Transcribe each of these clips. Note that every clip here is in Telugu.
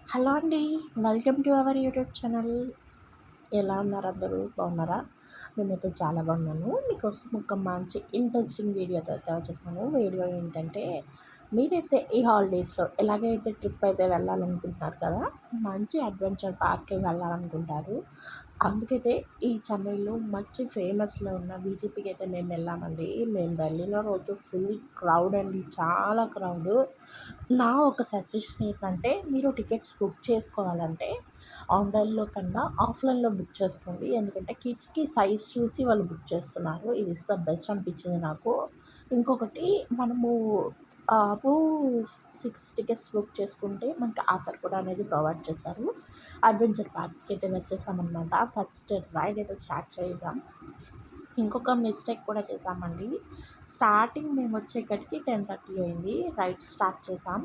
హలో అండి. Welcome to our YouTube channel. ఎలా ఉన్నారు అందరూ? బాగున్నారా? నేనైతే చాలా బాగున్నాను. మీకోసం ఒక మంచి ఇంట్రెస్టింగ్ వీడియోతో అయితే వచ్చేసాను. వీడియో ఏంటంటే, మీరైతే ఈ హాలిడేస్‌లో ఎలాగైతే ట్రిప్ అయితే వెళ్ళాలనుకుంటున్నారు కదా! మంచి అడ్వెంచర్ పార్క్‌కి వెళ్ళాలనుకుంటారు. అందుకైతే ఈ చెన్నైలో మంచి ఫేమస్‌లో ఉన్న బీజేపీకి అయితే మేము వెళ్ళామండి. మేము వెళ్ళిన రోజు ఫుల్ క్రౌడ్ అండి. చాలా క్రౌడు. నా ఒక సజెషన్ ఏంటంటే, మీరు టికెట్స్ బుక్ చేసుకోవాలంటే ఆన్‌లైన్‌లో కన్నా ఆఫ్‌లైన్‌లో బుక్ చేసుకోండి. ఎందుకంటే కిడ్స్‌కి సైజ్ చూసి వాళ్ళు బుక్ చేస్తున్నారు. ఇది ఇస్ ద బెస్ట్ అనిపించింది నాకు. ఇంకొకటి మనము అబోవ్ 6 టికెట్స్ బుక్ చేసుకుంటే మనకి ఆఫర్ కూడా అనేది ప్రొవైడ్ చేశారు. అడ్వెంచర్ పార్క్‌కి అయితే వచ్చేసామనమాట. ఫస్ట్ రైడ్ అయితే స్టార్ట్ చేసాం. ఇంకొక మిస్టేక్ కూడా చేశామండి. స్టార్టింగ్ మేము వచ్చేసరికి 10:30 అయింది. రైడ్ స్టార్ట్ చేసాం.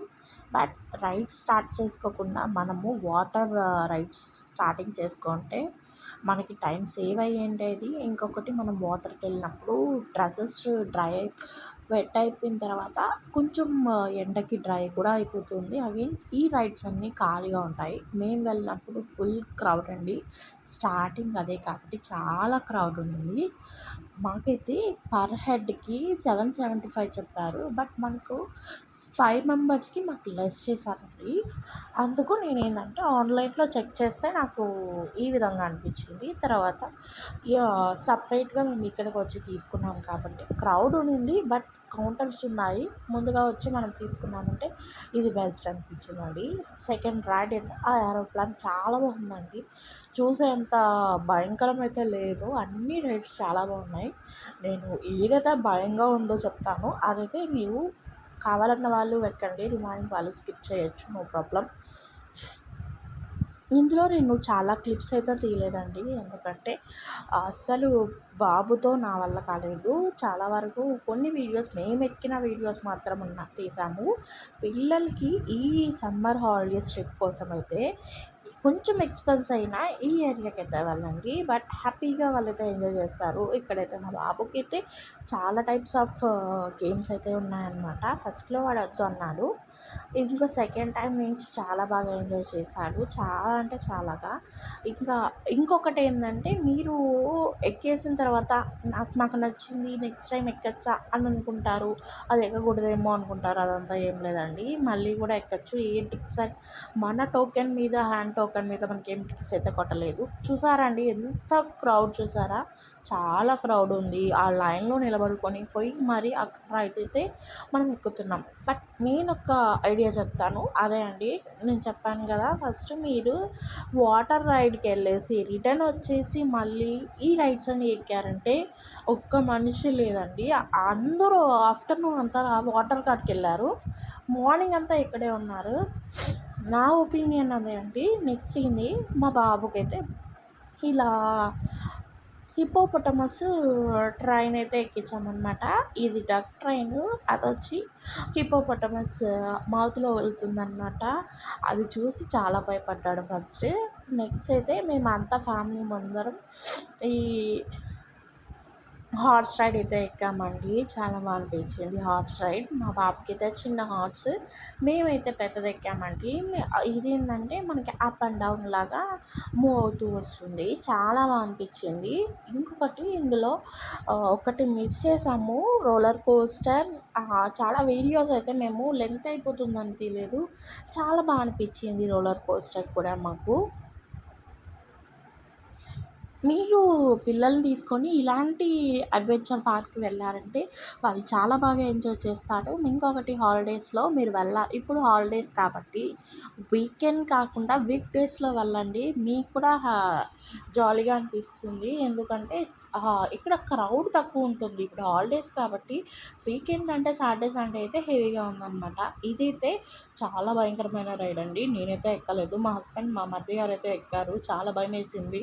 బట్ రైడ్ స్టార్ట్ చేసుకోకుండా మనము వాటర్ రైడ్స్ స్టార్టింగ్ చేసుకుంటే మనకి టైం సేవ్ అయ్యుండేది. ఇంకొకటి మనం వాటర్‌కెళ్ళినప్పుడు డ్రెసెస్ డ్రై వెట్ అయిపోయిన తర్వాత కొంచెం ఎండకి డ్రై కూడా అయిపోతుంది. అగైన్ ఈ రైడ్స్ అన్నీ ఖాళీగా ఉంటాయి. మేము వెళ్ళినప్పుడు ఫుల్ క్రౌడ్ అండి. స్టార్టింగ్ అదే కాబట్టి చాలా క్రౌడ్ ఉండింది. మాకైతే పర్ హెడ్‌కి 775 చెప్పారు. బట్ మనకు 5 మెంబర్స్‌కి మాకు లెస్ చేశారండి. అందుకు నేనేందంటే ఆన్‌లైన్‌లో చెక్ చేస్తే నాకు ఈ విధంగా అనిపించింది. తర్వాత సెపరేట్‌గా మేము ఇక్కడికొచ్చి తీసుకున్నాం కాబట్టి క్రౌడ్ ఉండింది. బట్ కౌంటర్స్ ఉన్నాయి. ముందుగా వచ్చి మనం తీసుకున్నామంటే ఇది బెస్ట్ అనిపించిందండి. సెకండ్ రైడ్ అయితే ఆ ఏరోప్లేన్ చాలా బాగుందండి. చూసేంత భయంకరమైతే లేదు. అన్ని రైడ్స్ చాలా బాగున్నాయి. నేను ఏదైతే భయంగా ఉందో చెప్తానో అదైతే మీరు కావాలన్న వాళ్ళు ఎక్కండి. రిమైనింగ్ వాళ్ళు స్కిప్ చేయొచ్చు. No problem. ఇందులో నేను చాలా క్లిప్స్ అయితే తీయలేదండి. ఎందుకంటే అస్సలు బాబుతో నా వల్ల కాలేదు. చాలా వరకు కొన్ని వీడియోస్ మేమెక్కిన వీడియోస్ మాత్రం తీసాము. పిల్లలకి ఈ సమ్మర్ హాలిడేస్ ట్రిప్ కోసమైతే కొంచెం ఎక్స్‌పెన్స్ అయినా ఈ ఏరియాకైతే వెళ్ళండి. బట్ హ్యాపీగా వాళ్ళైతే ఎంజాయ్ చేస్తారు. ఇక్కడైతే మా బాబుకైతే చాలా టైప్స్ ఆఫ్ గేమ్స్ అయితే ఉన్నాయన్నమాట. ఫస్ట్‌లో వాడు వద్దు అన్నాడు. ఇంకా సెకండ్ టైం నుంచి చాలా బాగా ఎంజాయ్ చేశాడు. చాలా అంటే చాలాగా. ఇంకా ఇంకొకటేందంటే మీరు ఎక్కేసిన తర్వాత నాకు నచ్చింది నెక్స్ట్ టైం ఎక్కొచ్చా అని అనుకుంటారు. అది ఎక్కకూడదేమో అనుకుంటారు. అదంతా ఏం లేదండి. మళ్ళీ కూడా ఎక్కొచ్చు. ఏ టిక్స్ మన టోకెన్ మీద హ్యాండ్ టోకెన్ మీద మనకేం టిక్స్ అయితే కొట్టలేదు. చూసారా అండి ఎంత క్రౌడ్ చూసారా? చాలా క్రౌడ్ ఉంది. ఆ లైన్‌లో నిలబడుకొని పోయి మరి అక్కడ రైడ్ అయితే మనం ఎక్కుతున్నాం. బట్ నేనొక ఐడియా చెప్తాను. అదే అండి నేను చెప్పాను కదా! ఫస్ట్ మీరు వాటర్ రైడ్‌కెళ్ళేసి రిటర్న్ వచ్చేసి మళ్ళీ ఈ రైడ్స్ అన్నీ ఎక్కారంటే ఒక్క మనిషి లేదండి. అందరూ ఆఫ్టర్‌నూన్ అంతా వాటర్ కాడికెళ్లారు. మార్నింగ్ అంతా ఇక్కడే ఉన్నారు. నా ఒపీనియన్ అదే అండి. నెక్స్ట్ ఏంది మా బాబుకైతే ఇలా హిప్పోపొటమస్ ట్రైన్ అయితే ఎక్కించామనమాట. ఇది డక్ ట్రైను. అదొచ్చి హిప్పోపొటమస్ మౌత్‌లో వెళ్తుందనమాట. అది చూసి చాలా భయపడ్డాడు ఫస్ట్. నెక్స్ట్ అయితే మేమంతా ఫ్యామిలీ అందరం ఈ హార్స్ రైడ్ అయితే ఎక్కామండి. చాలా బాగా అనిపించింది హార్స్ రైడ్. మా బాబుకైతే చిన్న హార్స్. మేమైతే పెద్దది ఎక్కామండి. ఇదేంటంటే మనకి అప్ అండ్ డౌన్ లాగా మూవ్ అవుతూ వస్తుంది. చాలా బాగా అనిపించింది. ఇంకొకటి ఇందులో ఒకటి మిస్ చేసాము. Roller coaster. చాలా వీడియోస్ అయితే మేము లెంత్ అయిపోతుందని తీయలేదు. చాలా బాగా అనిపించింది రోలర్ కోస్టర్ కూడా మాకు. మీరు పిల్లల్ని తీసుకొని ఇలాంటి అడ్వెంచర్ పార్క్‌కి వెళ్లారంటే వాళ్ళు చాలా బాగా ఎంజాయ్ చేస్తారు. ఇంకొకటి హాలిడేస్‌లో మీరు ఇప్పుడు హాలిడేస్ కాబట్టి వీకెండ్ కాకుండా వీక్ డేస్‌లో వెళ్ళండి. మీకు కూడా జాలీగా అనిపిస్తుంది. ఎందుకంటే ఇక్కడ క్రౌడ్ తక్కువ ఉంటుంది. ఇప్పుడు హాలిడేస్ కాబట్టి వీకెండ్ అంటే సాటర్డే, సండే అయితే హెవీగా ఉందనమాట. ఇదైతే చాలా భయంకరమైన రైడ్ అండి. నేనైతే ఎక్కలేదు. మా హస్బెండ్, మా మరిది గారైతే ఎక్కారు. చాలా భయమేసింది.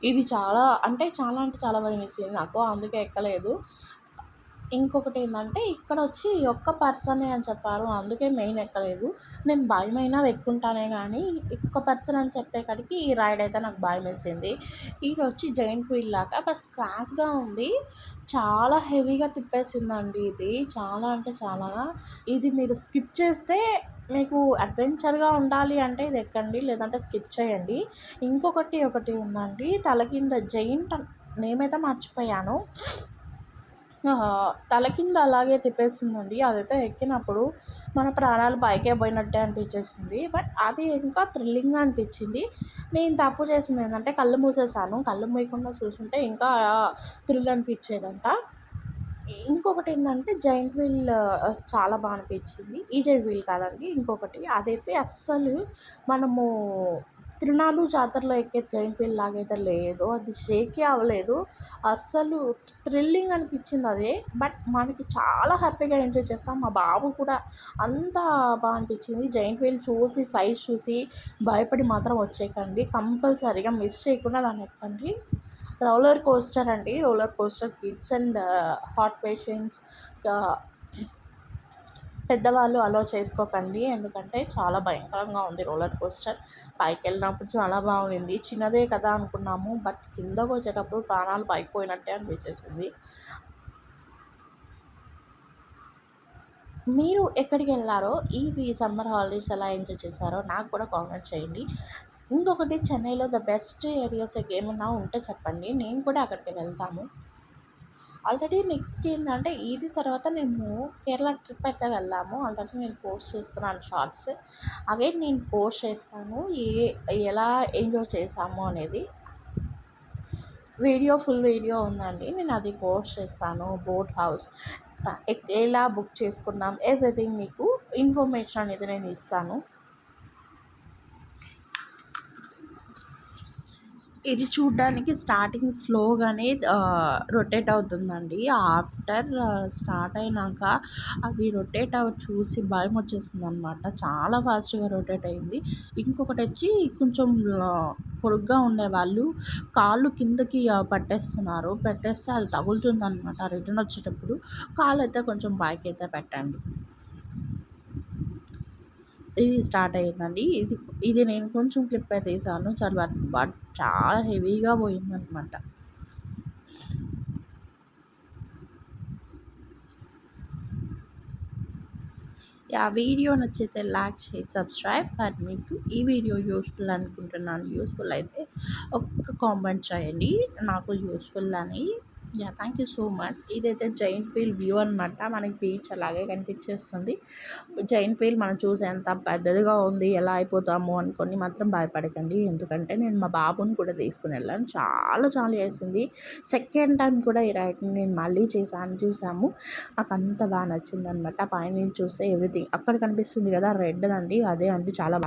ఇది చాలా అంటే చాలా భయమేసింది నాకు. అందుకే ఎక్కలేదు. ఇంకొకటి ఏంటంటే ఇక్కడ వచ్చి ఒక్క పర్సనే అని చెప్పారు, అందుకే మెయిన్ ఎక్కలేదు. నేను భయమైనా ఎక్కుంటానే కానీ ఒక్క పర్సన్ అని చెప్పే కాడికి ఈ రైడ్ అయితే నాకు భయం వేసింది. ఇది వచ్చి జైంట్ వీల్ లాగా బట్ క్లాస్గా ఉంది. చాలా హెవీగా తిప్పేసిందండి ఇది, చాలా అంటే చాలా. ఇది మీరు స్కిప్ చేస్తే, మీకు అడ్వెంచర్గా ఉండాలి అంటే ఇది ఎక్కండి, లేదంటే స్కిప్ చేయండి. ఒకటి ఉందండి, తల కింద జైంట్ నేమైతే మర్చిపోయాను. తల కింద అలాగే తిప్పేసిందండి. అదైతే ఎక్కినప్పుడు మన ప్రాణాలు పైకే పోయినట్టే అనిపించేసింది. బట్ అది ఇంకా థ్రిల్లింగ్గా అనిపించింది. నేను తప్పు చేసింది ఏంటంటే కళ్ళు మూసేసాను. కళ్ళు మూయకుండా చూసుంటే ఇంకా థ్రిల్ అనిపించేదంట. ఇంకొకటి ఏంటంటే జైంట్ వీల్ చాలా బాగా అనిపించింది. ఈ జైంట్ వీల్ కాదండి, ఇంకొకటి అదైతే అస్సలు మనము తిరునాళ్ళు జాతరలో ఎక్కే జైంట్ వీల్ లాగైతే లేదు. అది షేకే అవ్వలేదు. అస్సలు థ్రిల్లింగ్ అనిపించింది అది. బట్ మనకి చాలా హ్యాపీగా ఎంజాయ్ చేసాం. మా బాబు కూడా అంత బాగా అనిపించింది. జైంట్ వీల్ చూసి సైజ్ చూసి భయపడి మాత్రం వచ్చేయకండి. కంపల్సరీగా మిస్ చేయకుండా దాన్ని ఎక్కండి. రోలర్ కోస్టర్ అండి. Roller coaster kids and heart patients, పెద్దవాళ్ళు అలో చేసుకోకండి. ఎందుకంటే చాలా భయంకరంగా ఉంది రోలర్ కోస్టర్. పైకి వెళ్ళినప్పుడు చాలా బాగుంది. చిన్నదే కదా అనుకున్నాము, బట్ కిందకు వచ్చేటప్పుడు ప్రాణాలు పైకి పోయినట్టే అనిపించేసింది. మీరు ఎక్కడికి వెళ్ళారో ఈ సమ్మర్ హాలిడేస్ ఎలా ఎంజాయ్ చేశారో నాకు కూడా కామెంట్ చేయండి. ఇంకొకటి, చెన్నైలో ద బెస్ట్ ఏరియాస్ ఏమన్నా ఉంటే చెప్పండి, నేను కూడా అక్కడికి వెళ్తాము. ఆల్రెడీ నెక్స్ట్ ఏంటంటే ఇది తర్వాత మేము కేరళ ట్రిప్ అయితే వెళ్ళాము. ఆల్రెడీ నేను పోస్ట్ చేస్తున్నాను షార్ట్స్. అగైన్ నేను పోస్ట్ చేస్తాను ఎలా ఎంజాయ్ చేసాము అనేది. ఫుల్ వీడియో ఉందండి, నేను అది పోస్ట్ చేస్తాను. బోట్ హౌస్ ఎలా బుక్ చేసుకున్నాం, ఎవ్రీథింగ్ మీకు ఇన్ఫర్మేషన్ అనేది నేను ఇస్తాను. ఇది చూడ్డానికి స్టార్టింగ్ స్లోగానే రొటేట్ అవుతుందండి. ఆఫ్టర్ స్టార్ట్ అయినాక అది రొటేట్ చూసి భయం వచ్చేసిందనమాట. చాలా ఫాస్ట్గా రొటేట్ అయింది. ఇంకొకటి వచ్చి కొంచెం పొడుగ్గా ఉండేవాళ్ళు కాళ్ళు కిందకి పెట్టేస్తే అది తగులుతుందనమాట. రిటర్న్ వచ్చేటప్పుడు కాళ్ళు అయితే కొంచెం పైకి అయితే పెట్టండి. ఇది స్టార్ట్ అయ్యిందండి. ఇది నేను కొంచెం క్లిప్ అయితే తీసాను. బట్ చాలా హెవీగా పోయిందనమాట. వీడియో నచ్చితే లైక్, షేర్, సబ్స్క్రైబ్. బట్ మీకు ఈ వీడియో యూస్ఫుల్ అనుకుంటున్నాను. యూస్ఫుల్ అయితే ఒక్క కామెంట్ చేయండి నాకు యూస్ఫుల్ అని. Thank you so much. ఇదైతే జైంట్ వీల్ వ్యూ అనమాట. మనకి బీచ్ అలాగే కనిపించేస్తుంది. జైంట్ వీల్ మనం చూసి ఎంత పెద్దదిగా ఉంది, ఎలా అయిపోతాము అనుకొని మాత్రం భయపడకండి. ఎందుకంటే నేను మా బాబుని కూడా తీసుకుని వెళ్ళాను. చాలా చాలా వేసింది. సెకండ్ టైం కూడా ఈ రైడ్ని నేను మళ్ళీ చూసాము. నాకు అంత బాగా నచ్చింది అనమాట. పైన చూస్తే ఎవ్రీథింగ్ అక్కడ కనిపిస్తుంది కదా రెడ్ అండి, అదే అండి చాలా బాగా